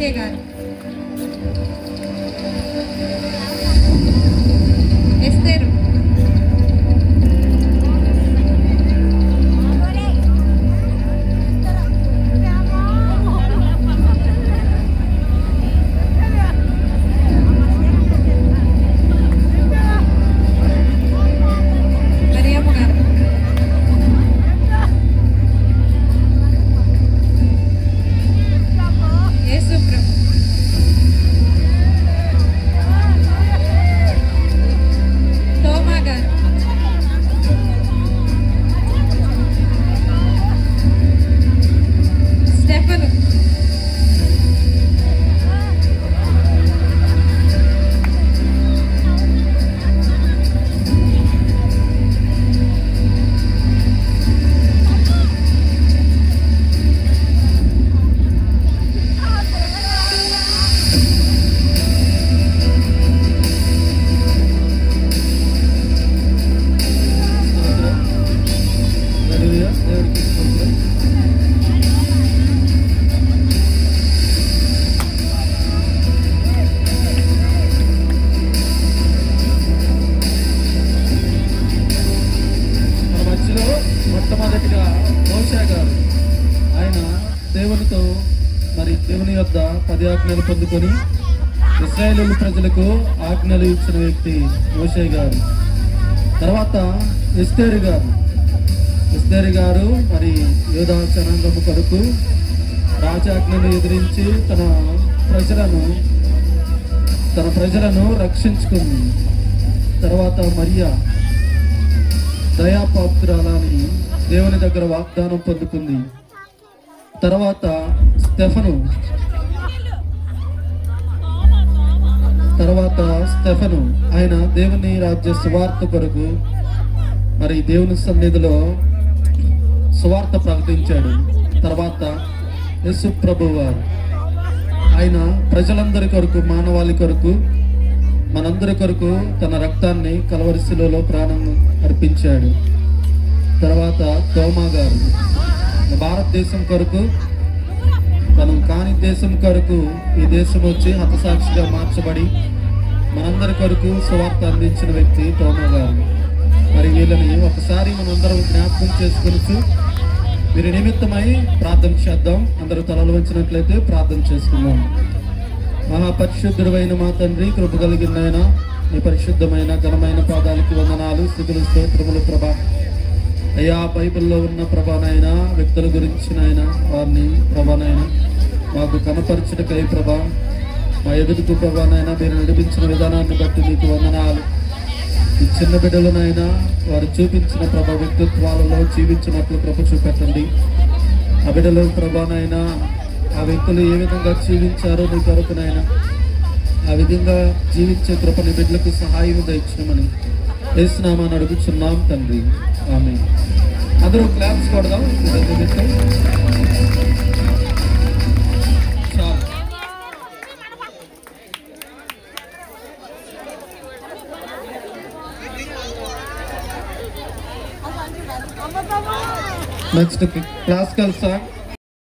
కేకే గారు, ఎస్తేరు, మరియమ్మ గారు, యేసు ప్రభు, తోమా గారు, స్టెఫను, హల్లెలూయా. దేవుడికి స్తోత్రం. మన మధ్యలో మొట్టమొదటిగా మోషే గారు, ఆయన దేవునితో దేవుని యొద్ద 10 ఆజ్ఞలు పొందుకొని ఇశ్రాయేలు ప్రజలకు ఆజ్ఞలు ఇచ్చిన వ్యక్తి మోషే గారు. తర్వాత ఎస్తేరు గారు యూదా జనాంగము కొరకు రాజాజ్ఞను ఎదిరించి తన ప్రజలను రక్షించుకుంది. తర్వాత మరియా దయాపాత్రురాలని దేవుని దగ్గర వాగ్దానం పొందుకుంది. తర్వాత స్టెఫను ఆయన దేవుని రాజ్య సువార్త కొరకు దేవుని సన్నిధిలో సువార్త ప్రకటించాడు. తర్వాత యేసు ప్రభు వారు ఆయన ప్రజలందరి కొరకు, మానవాళి కొరకు, మనందరి కొరకు తన రక్తాన్ని కలవరి శిలువలో ప్రాణం అర్పించాడు. తర్వాత తోమా గారు భారతదేశం కొరకు, మనం కాని దేశం కొరకు ఈ దేశం వచ్చి హతసాక్షిగా మార్చబడి మనందరి కొరకు సువార్త అందించిన వ్యక్తి తోమా గారు. వీళ్ళని ఒకసారి మనందరం జ్ఞాపకం చేసుకుని వీరి నిమిత్తమై ప్రార్థన చేద్దాం. అందరూ తలలు వంచినట్లయితే ప్రార్థన చేసుకుందాం. మహాపరిశుద్ధుడైన మా తండ్రి, కృప కలిగిన ఆయన, నీ పరిశుద్ధమైన ఘనమైన పాదాలకి వందనాలు, స్థుతులు, స్తోత్రములు ప్రభా. అయ్యా, బైబిల్లో ఉన్న ప్రభానైనా వ్యక్తుల గురించి నాయన వారిని ప్రభానైనా మాకు కనపరచుటకై ప్రభా, మా ఎదుటికు ప్రభానైనా మీరు నడిపించిన విధానాన్ని బట్టి మీకు వందనాలు. ఈ చిన్న బిడ్డలనైనా వారు చూపించిన ప్రభా వ్యక్తిత్వాలలో జీవించినట్లు కృప చూపెట్టండి. ఆ బిడ్డల ప్రభానైనా ఆ వ్యక్తులు ఏ విధంగా జీవించారో నీ కొరకునైనా ఆ విధంగా జీవించే కృపని బిడ్డలకు సహాయం దయచేయమని యేసు నామమున అడుగుచున్నాం తండ్రి, ఆమేన్. అందరూ క్లాప్స్ కొడదాం. Next classical song